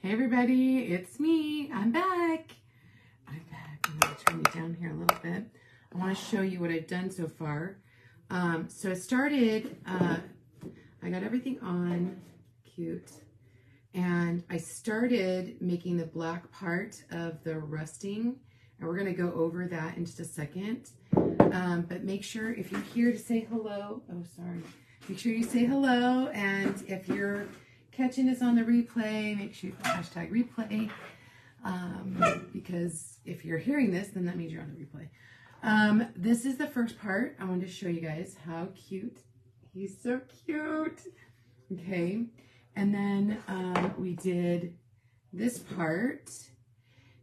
Hey everybody, it's me. I'm back. I'm going to turn you down here a little bit. I want to show you what I've done so far. So I started, I got everything on, cute, and I started making the black part of the rusting, and we're going to go over that in just a second. But make sure if you're here to say hello, make sure you say hello, and if you're catching this on the replay, make sure you put hashtag replay, because if you're hearing this, then that means you're on the replay. This is the first part. I wanted to show you guys how cute. He's so cute. Okay, and then we did this part.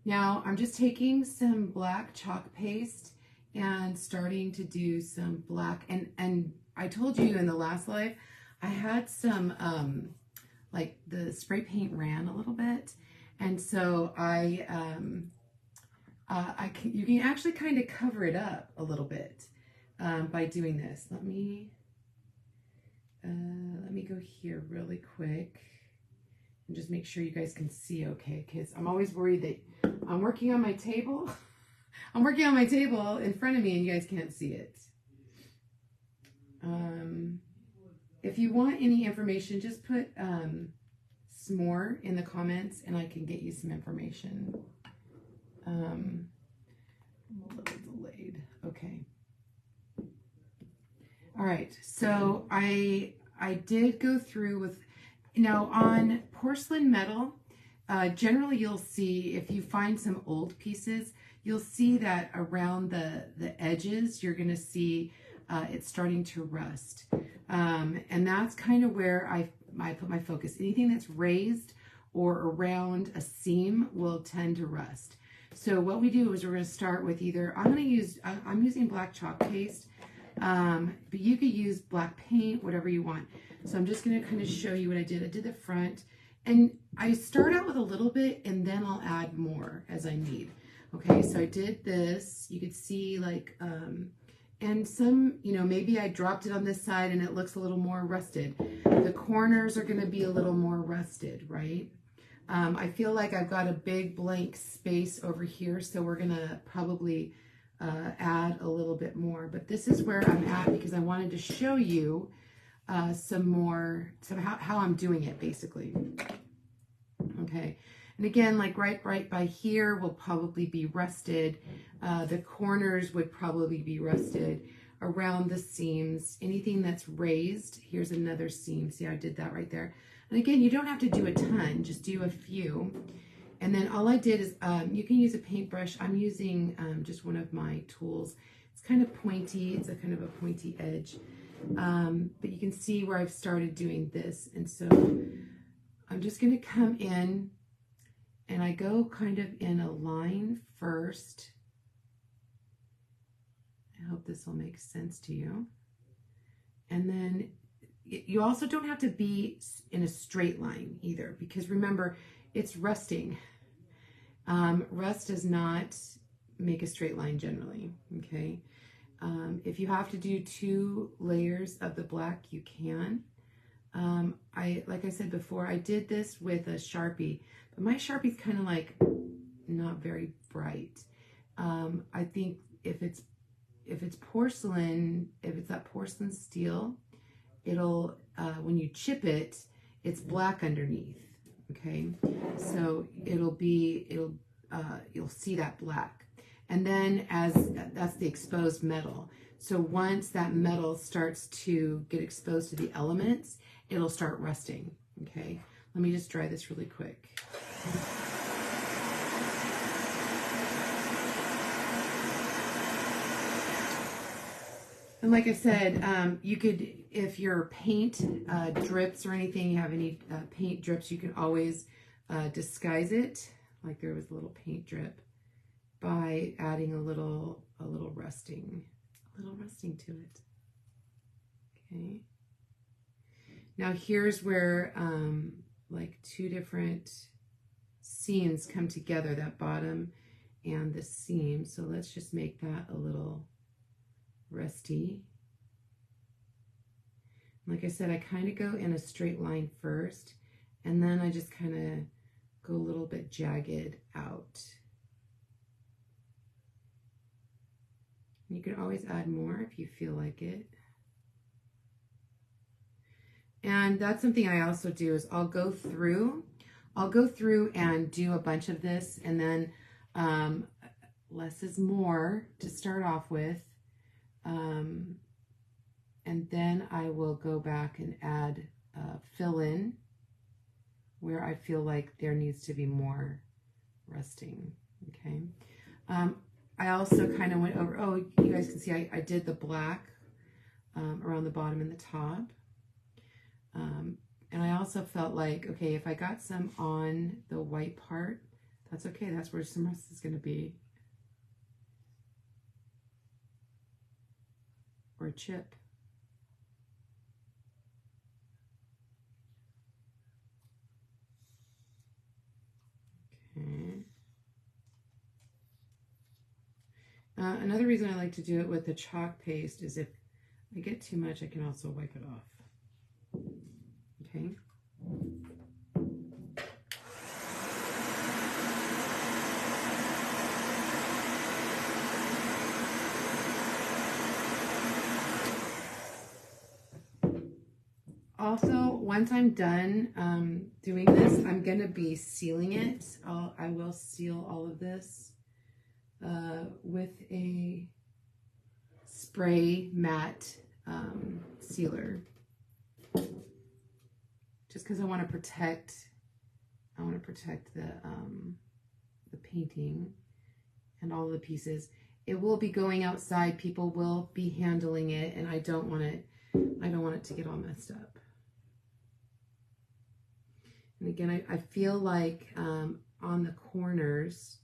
Now I'm just taking some black chalk paste and starting to do some black, and I told you in the last live I had some like the spray paint ran a little bit, and so you can actually kind of cover it up a little bit by doing this. Let me go here really quick and just make sure you guys can see okay, because I'm always worried that I'm working on my table. I'm working on my table in front of me and you guys can't see it. If you want any information, just put Smore in the comments and I can get you some information. I'm a little delayed. Okay. All right. So I did go through with, now on porcelain metal, generally you'll see, if you find some old pieces, you'll see that around the edges, you're going to see it's starting to rust. And that's kind of where I put my focus. Anything that's raised or around a seam will tend to rust. So what we do is we're going to start with either, I'm using black chalk paste, but you could use black paint, whatever you want. So I'm just going to kind of show you what I did. I did the front, and I start out with a little bit and then I'll add more as I need. Okay, so I did this. You could see like, and some, maybe I dropped it on this side and it looks a little more rusted. The corners are going to be a little more rusted, right? I feel like I've got a big blank space over here, so we're going to probably add a little bit more. But this is where I'm at because I wanted to show you how I'm doing it, basically. Okay. And again, like right by here will probably be rusted. The corners would probably be rusted. Around the seams, anything that's raised, here's another seam. See how I did that right there? And again, you don't have to do a ton, just do a few. And then all I did is, you can use a paintbrush. I'm using just one of my tools. It's kind of pointy. It's a kind of a pointy edge. But you can see where I've started doing this. And so I'm just going to come in and I go kind of in a line first. I hope this will make sense to you. And then you also don't have to be in a straight line either, because remember, it's rusting. Rust does not make a straight line generally, okay? If you have to do 2 layers of the black, you can. Like I said before, I did this with a Sharpie, but my Sharpie's kind of like not very bright. I think if it's porcelain, if it's that porcelain steel, it'll, when you chip it, it's black underneath, okay? So you'll see that black. And then that's the exposed metal. So once that metal starts to get exposed to the elements, it'll start rusting, okay? Let me just dry this really quick. And like I said, you could, if your paint drips or anything, you have any paint drips, you can always disguise it. Like there was a little paint drip by adding a little rusting to it. Okay. Now here's where like 2 different seams come together, that bottom and the seam. So let's just make that a little rusty. Like I said, I kind of go in a straight line first, and then I just kind of go a little bit jagged out. You can always add more if you feel like it. And that's something I also do is I'll go through and do a bunch of this, and then less is more to start off with. And then I will go back and add fill in where I feel like there needs to be more rusting. Okay. I also kind of went over, oh, you guys can see I did the black around the bottom and the top. And I also felt like, okay, if I got some on the white part, that's okay. That's where some rust is going to be. Or a chip. Okay. Another reason I like to do it with the chalk paste is if I get too much, I can also wipe it off. Okay. Also, once I'm done doing this, I'm going to be sealing it. I will seal all of this with a spray matte sealer. Just because I want to protect the painting and all the pieces. It will be going outside. People will be handling it, and I don't want it to get all messed up. And again, I feel like on the corners,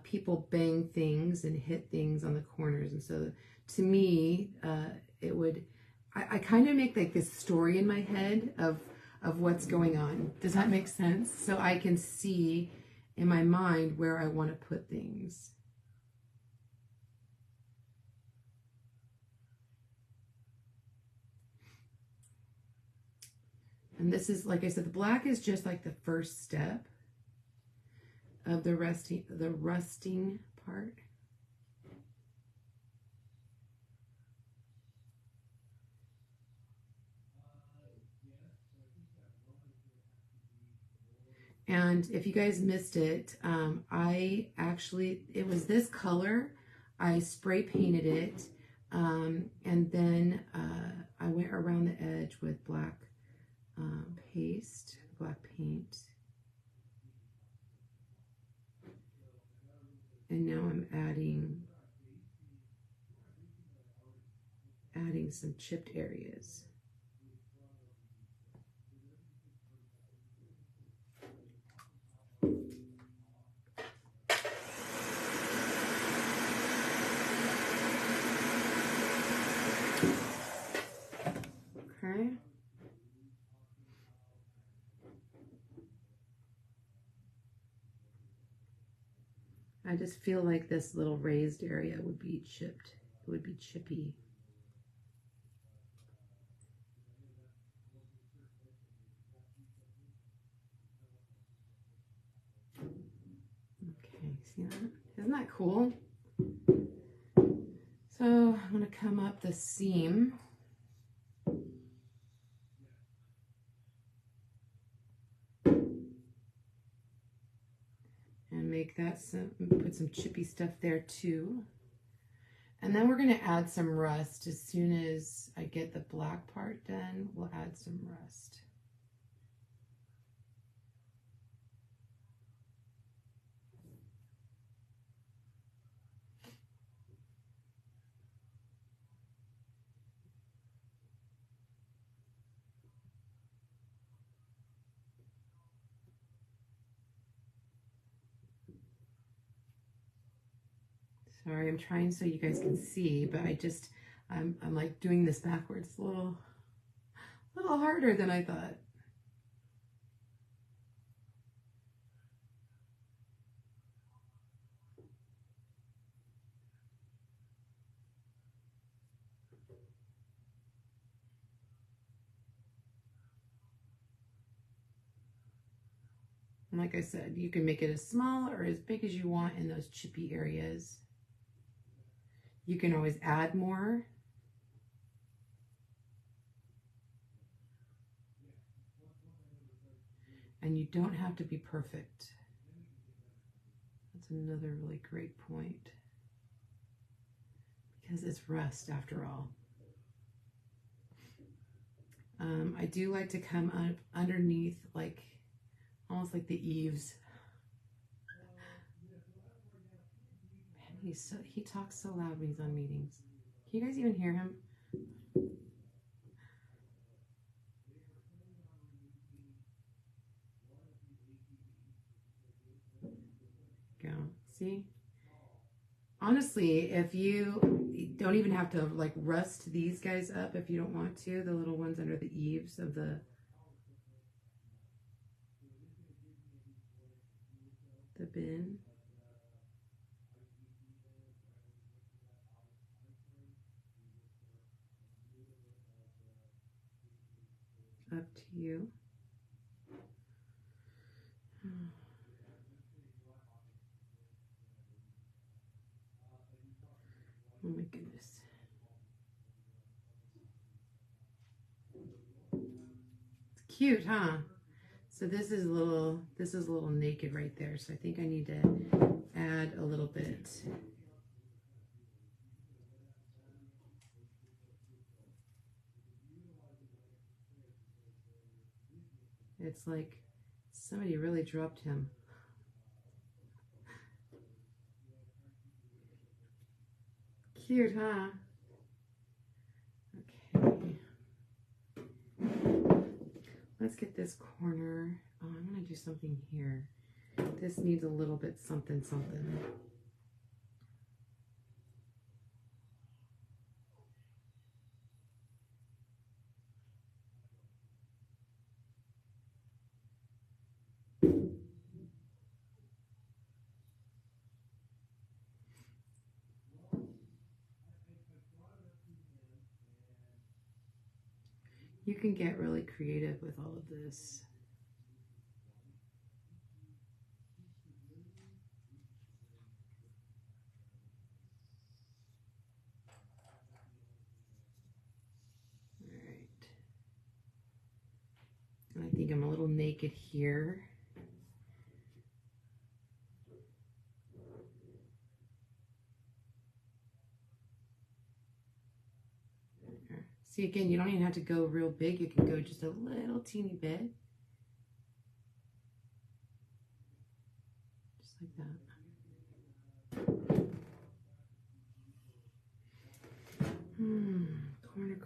people bang things and hit things on the corners, and so to me, it would. I kind of make like this story in my head of what's going on. Does that make sense? So I can see in my mind where I want to put things. And this is, like I said, the black is just like the first step of the rusting part. And if you guys missed it, it was this color. I spray painted it, and then I went around the edge with black paste, black paint. And now I'm adding some chipped areas. Okay. I just feel like this little raised area would be chipped. It would be chippy. Okay, see that? Isn't that cool? So I'm going to come up the seam. And make that put some chippy stuff there too. And then we're going to add some rust. As soon as I get the black part done, we'll add some rust. Sorry, I'm trying so you guys can see, but I'm like doing this backwards. It's a little harder than I thought. And like I said, you can make it as small or as big as you want in those chippy areas. You can always add more. And you don't have to be perfect. That's another really great point. Because it's rust after all. I do like to come up underneath, like almost like the eaves. Man, he talks so loud when he's on meetings. Can you guys even hear him? Go. See? Honestly, if you don't even have to like rust these guys up if you don't want to, the little ones under the eaves of the bin. Up to you. Oh my goodness. It's cute, huh? So this is a little naked right there. So I think I need to add a little bit. It's like somebody really dropped him. Cute, huh? Okay. Let's get this corner. Oh, I'm going to do something here. This needs a little bit something. You can get really creative with all of this. All right. And I think I'm a little naked here. See, again, you don't even have to go real big. You can go just a little teeny bit. Just like that.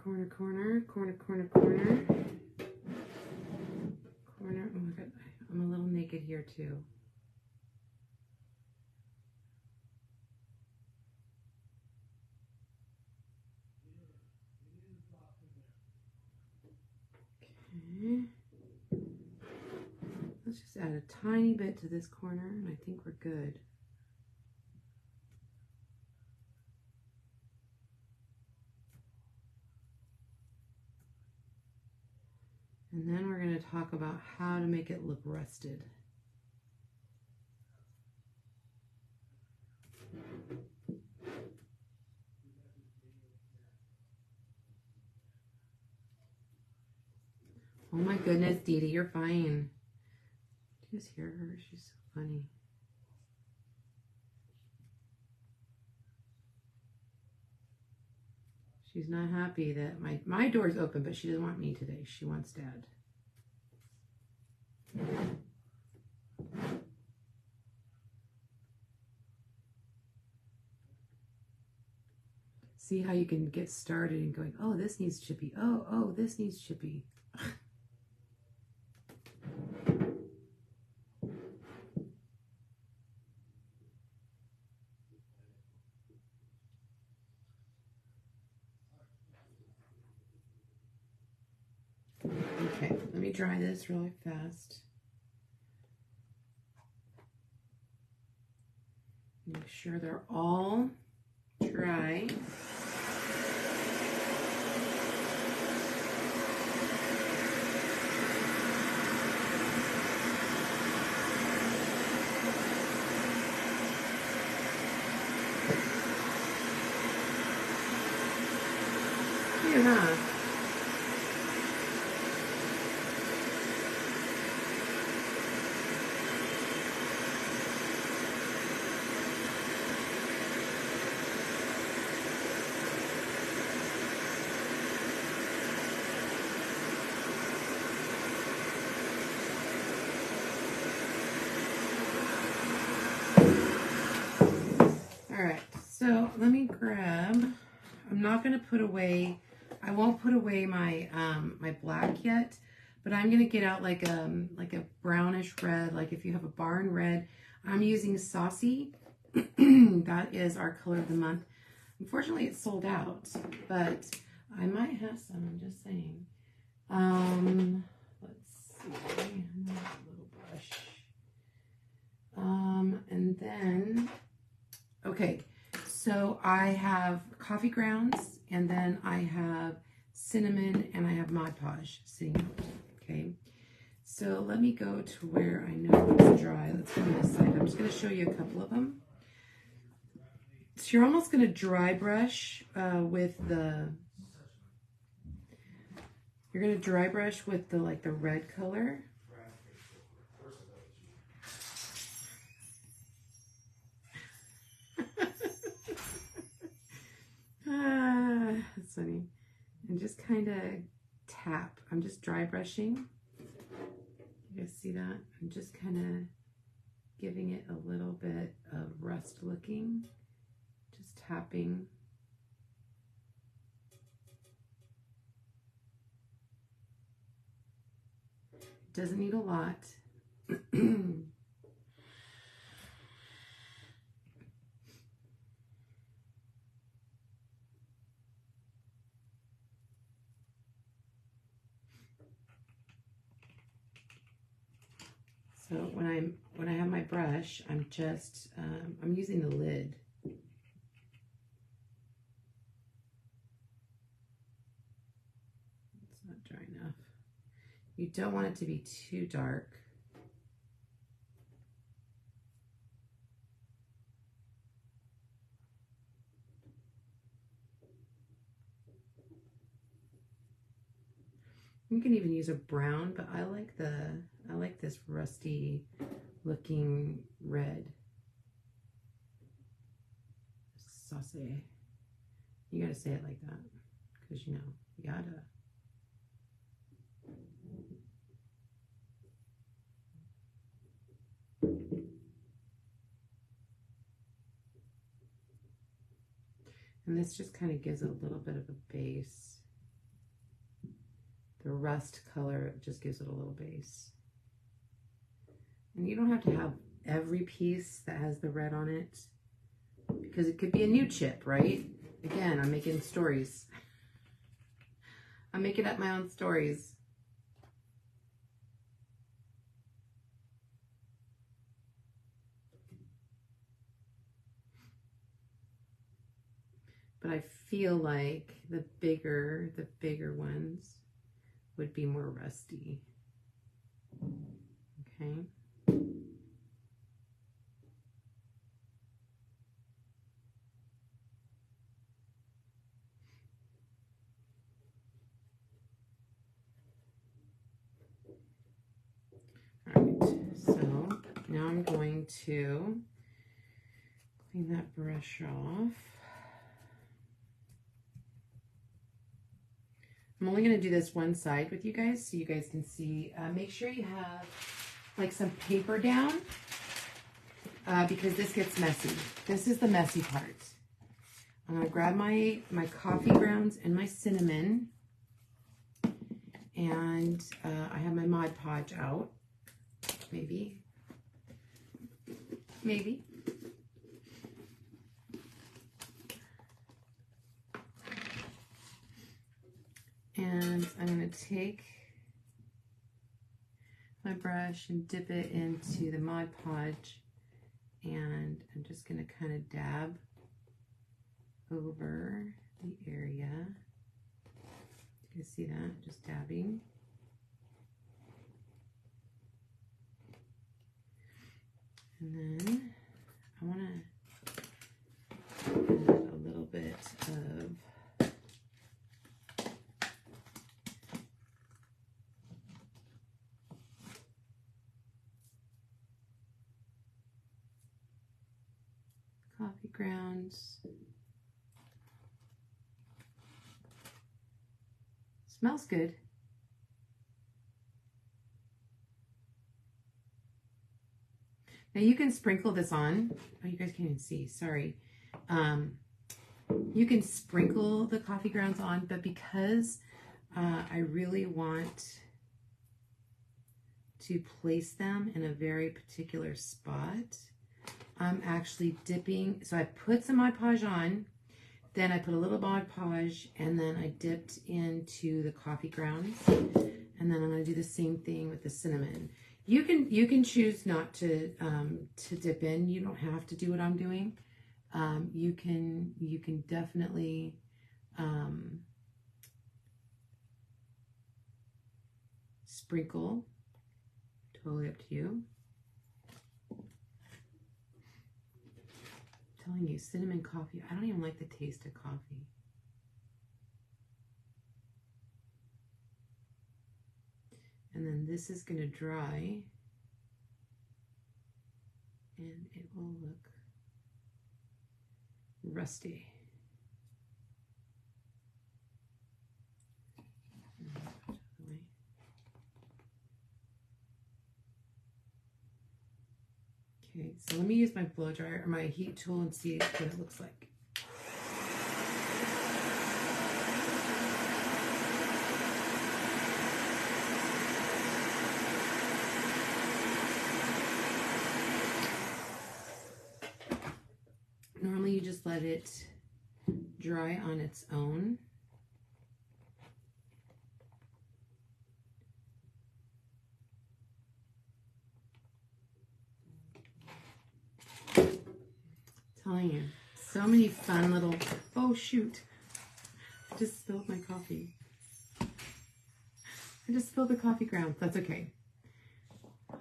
Corner. Corner. Oh my God, I'm a little naked here too. Okay. Let's just add a tiny bit to this corner and I think we're good. And then we're going to talk about how to make it look rusted. Oh my goodness, Dee Dee, you're fine. Do you guys hear her? She's so funny. She's not happy that my door's open, but she doesn't want me today. She wants Dad. See how you can get started and going, oh, this needs chippy. Oh, this needs chippy. Okay, let me dry this really fast. Make sure they're all dry. All right, so let me grab, I'm not going to put away, I won't put away my my black yet, but I'm going to get out like a brownish red, like if you have a barn red. I'm using Saucy. That is our color of the month. Unfortunately, it's sold out, but I might have some, I'm just saying. Let's see, another little brush. And then, okay, so I have coffee grounds, and then I have cinnamon, and I have Mod Podge sitting out, okay? So let me go to where I know it's dry. Let's go on this side. I'm just going to show you a couple of them. So you're almost going to dry brush with the, you're going to dry brush with the, like the red color. That's funny. And just kind of tap. I'm just dry brushing. You guys see that? I'm just kind of giving it a little bit of rust looking. Just tapping. Doesn't need a lot. So when I have my brush, I'm just I'm using the lid. It's not dry enough. You don't want it to be too dark. You can even use a brown, but I like this rusty looking red. Saucy. You gotta say it like that, because you know, you gotta. And this just kind of gives it a little bit of a base. The rust color just gives it a little base. And you don't have to have every piece that has the red on it, because it could be a new chip, right? Again, I'm making stories. I'm making up my own stories. But I feel like the bigger ones would be more rusty. Okay. All right, so now I'm going to clean that brush off. I'm only going to do this one side with you guys so you guys can see. Make sure you have like some paper down because this gets messy. This is the messy part. I'm going to grab my coffee grounds and my cinnamon, and I have my Mod Podge out. Maybe. And I'm going to take my brush and dip it into the Mod Podge, and I'm just going to kind of dab over the area. You can see that, just dabbing. And then I want to add a little bit of coffee grounds. Smells good. Now you can sprinkle this on. Oh, you guys can't even see, sorry. You can sprinkle the coffee grounds on, but because I really want to place them in a very particular spot, I'm actually dipping. So I put some Mod Podge on, then I put a little Mod Podge, and then I dipped into the coffee grounds, and then I'm going to do the same thing with the cinnamon. You can choose not to dip in. You don't have to do what I'm doing. You can definitely sprinkle. Totally up to you. I'm telling you, cinnamon coffee. I don't even like the taste of coffee. And then this is going to dry, and it will look rusty. Okay, so let me use my blow dryer or my heat tool and see what it looks like. Normally you just let it dry on its own. Telling you, so many fun little, oh shoot, I just spilled my coffee. I just spilled the coffee grounds. That's okay.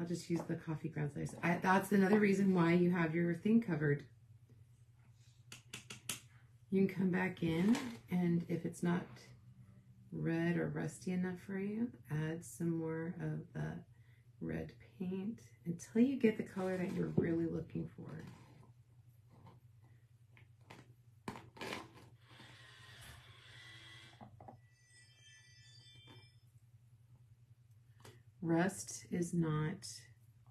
I'll just use the coffee grounds. That's another reason why you have your thing covered. You can come back in, and if it's not red or rusty enough for you, add some more of the red paint until you get the color that you're really looking for. Rust is not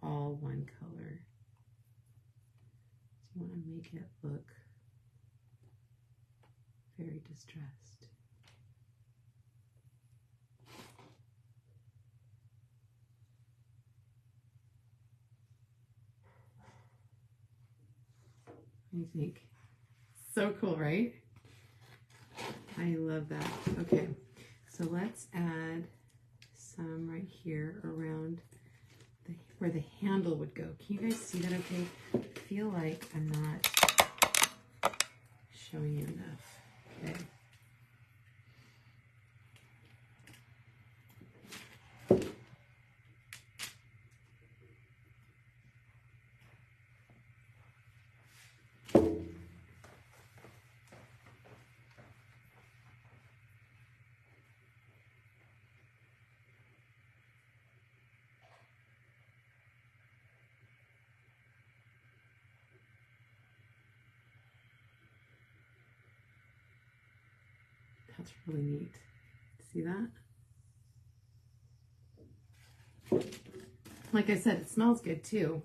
all one color. So you want to make it look very distressed. What do you think? So cool, right? I love that. Okay, so let's add some right here around where the handle would go. Can you guys see that okay? I feel like I'm not showing you enough. Okay. That's really neat. See that? Like I said, it smells good too.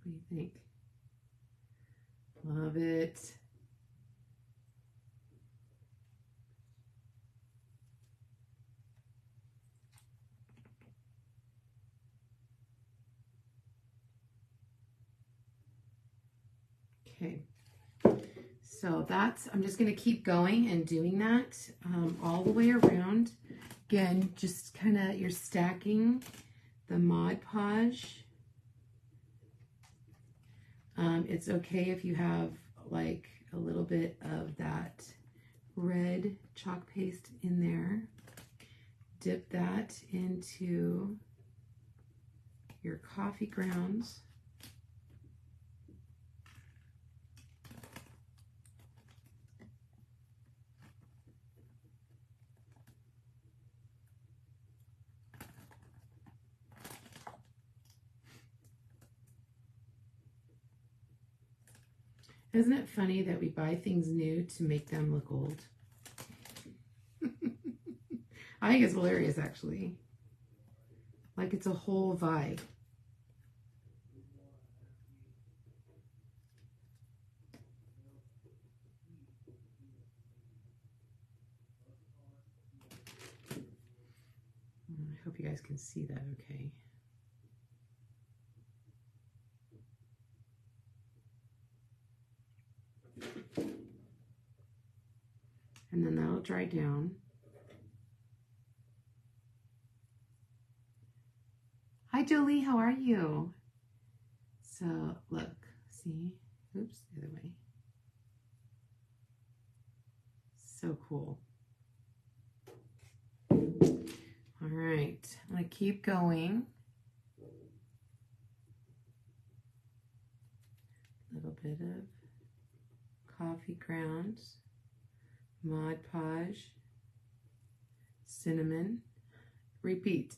What do you think? Love it. Okay, so I'm just going to keep going and doing that all the way around. Again, just kind of, you're stacking the Mod Podge. It's okay if you have like a little bit of that red chalk paste in there. Dip that into your coffee grounds. Isn't it funny that we buy things new to make them look old? I think it's hilarious, actually. Like it's a whole vibe. I hope you guys can see that okay. And then that'll dry down. Hi, Jolie, how are you? So, look, see? Oops, the other way. So cool. All right, I'm gonna keep going. A little bit of coffee grounds, Mod Podge, cinnamon, repeat.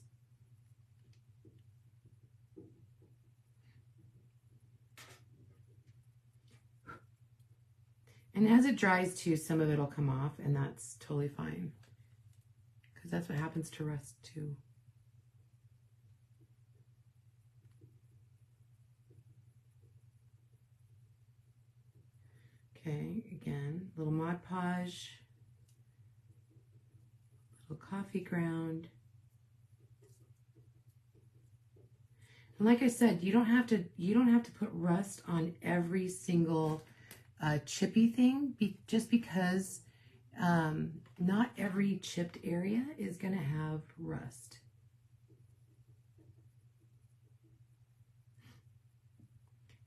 And as it dries too, some of it will come off, and that's totally fine. Because that's what happens to rust too. Okay, again, little Mod Podge, little coffee ground. And like I said, you don't have to put rust on every single chippy thing, just because not every chipped area is going to have rust.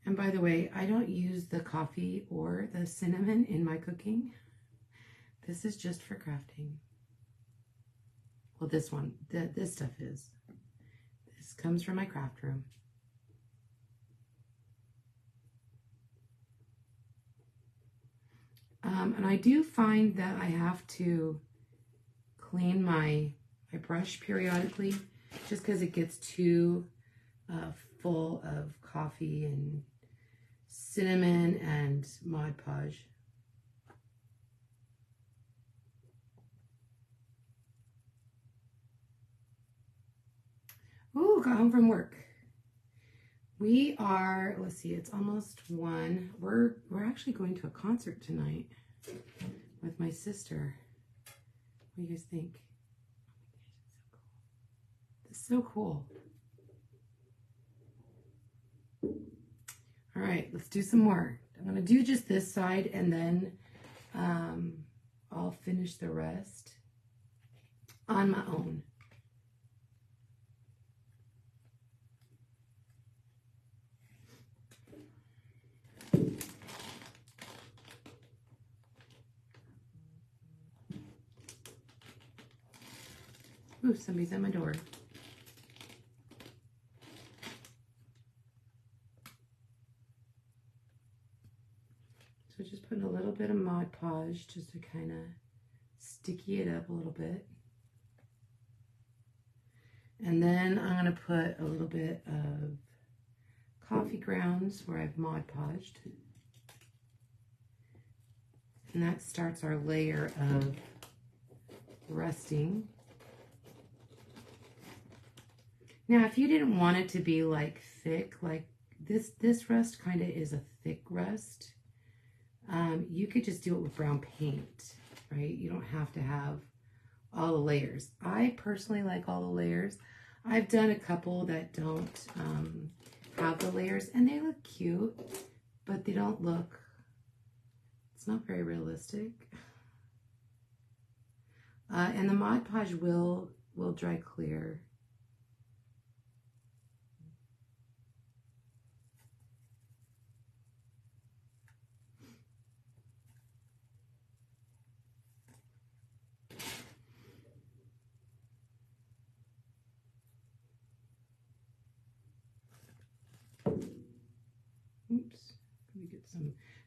And by the way, I don't use the coffee or the cinnamon in my cooking. This is just for crafting. Well, this one, this stuff is. This comes from my craft room. And I do find that I have to clean my brush periodically, just because it gets too full of coffee and cinnamon and Mod Podge. Ooh, got home from work. We are, let's see, it's almost 1. We're actually going to a concert tonight with my sister. What do you guys think? It's so cool. All right, let's do some more. I'm going to do just this side, and then I'll finish the rest on my own. Ooh, somebody's at my door. So just putting a little bit of Mod Podge just to kind of sticky it up a little bit. And then I'm going to put a little bit of coffee grounds where I've Mod Podged. And that starts our layer of rusting. Now, if you didn't want it to be like thick, like this rust kind of is a thick rust, you could just do it with brown paint, right? You don't have to have all the layers. I personally like all the layers. I've done a couple that don't have the layers, and they look cute, but they don't look, it's not very realistic. And the Mod Podge will dry clear. Oops,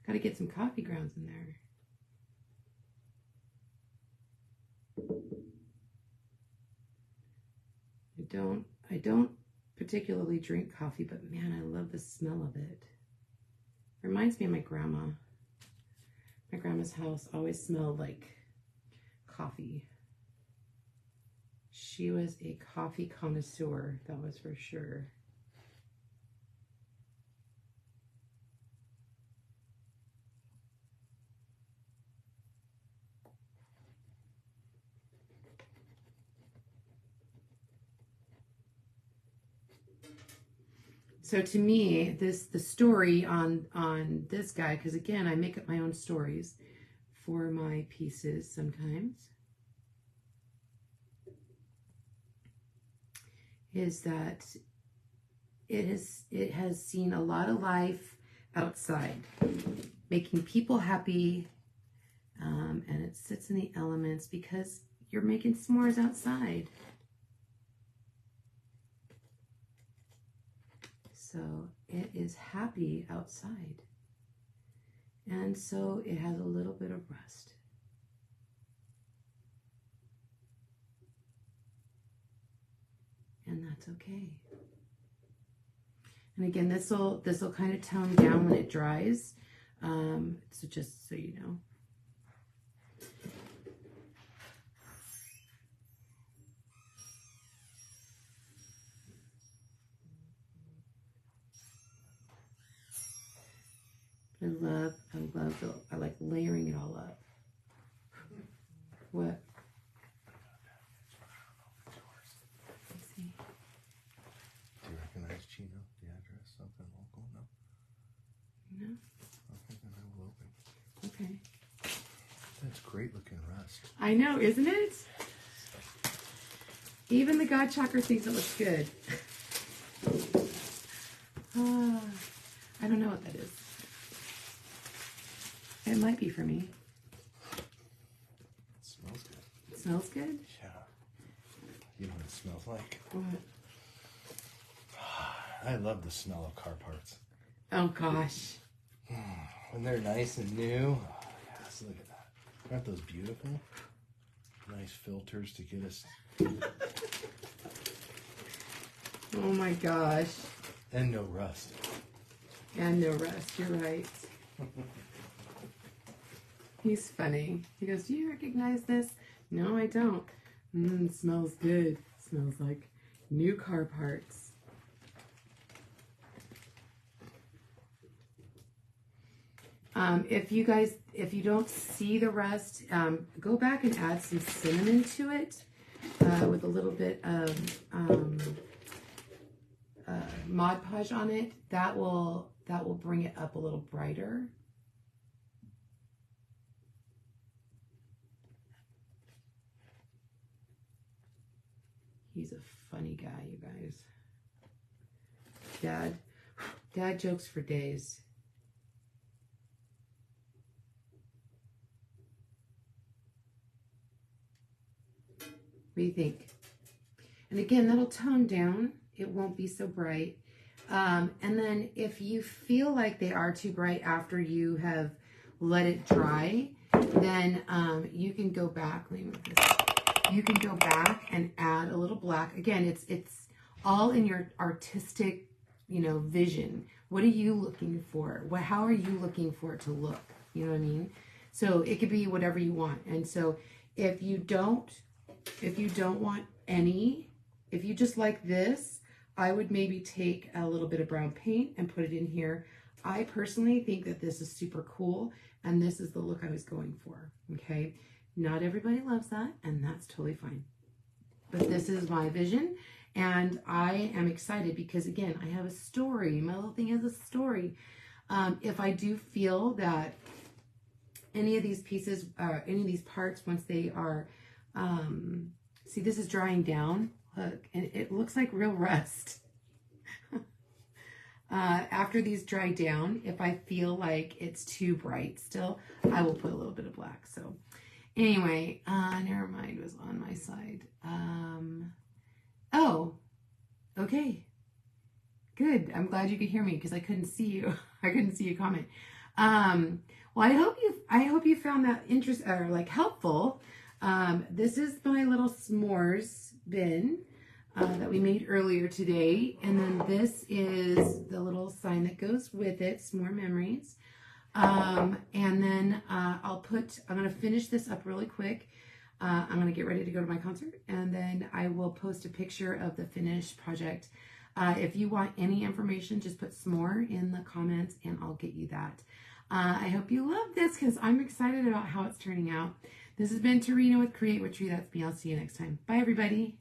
gotta get some coffee grounds in there. I don't particularly drink coffee, but man, I love the smell of it. Reminds me of my grandma. My grandma's house always smelled like coffee. She was a coffee connoisseur, that was for sure. So to me, the story on this guy, because again, I make up my own stories for my pieces sometimes, is that it has seen a lot of life outside, making people happy, and it sits in the elements because you're making s'mores outside. So it is happy outside. And so it has a little bit of rust. And that's okay. And again, this will kind of tone down when it dries. So just so you know. I like layering it all up. What? Let's see. Do you recognize Chino, the address? Something local? No? No? Okay, then I will open. Okay. That's great looking rust. I know, isn't it? Even the God Chakra thinks it looks good. I don't know what that is. It might be for me. It smells good. It smells good? Yeah. You know what it smells like? What? I love the smell of car parts. Oh gosh. When they're nice and new. Oh, yes, look at that. Aren't those beautiful? Nice filters to get us. Oh my gosh. And no rust. And no rust, you're right. He's funny. He goes, do you recognize this? No, I don't. It smells good. Smells like new car parts. If you don't see the rust, go back and add some cinnamon to it with a little bit of Mod Podge on it. That will bring it up a little brighter. He's a funny guy, you guys. Dad jokes for days. What do you think? And again, that'll tone down. It won't be so bright. And then if you feel like they are too bright after you have let it dry, then you can go back. Let me move this. You can go back and add a little black. Again, it's all in your artistic, vision. What are you looking for? How are you looking for it to look? You know what I mean? So it could be whatever you want. And so if you don't want any, if you just like this, I would maybe take a little bit of brown paint and put it in here. I personally think that this is super cool, and this is the look I was going for, okay? Not everybody loves that, and that's totally fine. But this is my vision, and I am excited because, again, I have a story. My little thing has a story. If I do feel that any of these pieces, any of these parts, once they are, see, this is drying down. Look, and it looks like real rust. After these dry down, if I feel like it's too bright still, I will put a little bit of black. So anyway, never mind, it was on my side. Oh, okay. Good. I'm glad you could hear me because I couldn't see you. I couldn't see you comment. Well, I hope you found that interest or like helpful. This is my little s'mores bin that we made earlier today, and then this is the little sign that goes with it, S'more Memories. And then I'm going to finish this up really quick. I'm going to get ready to go to my concert, and then I will post a picture of the finished project. If you want any information, just put s'more in the comments and I'll get you that. I hope you love this because I'm excited about how it's turning out. This has been Tarina with Create with Tree. That's me. I'll see you next time. Bye, everybody.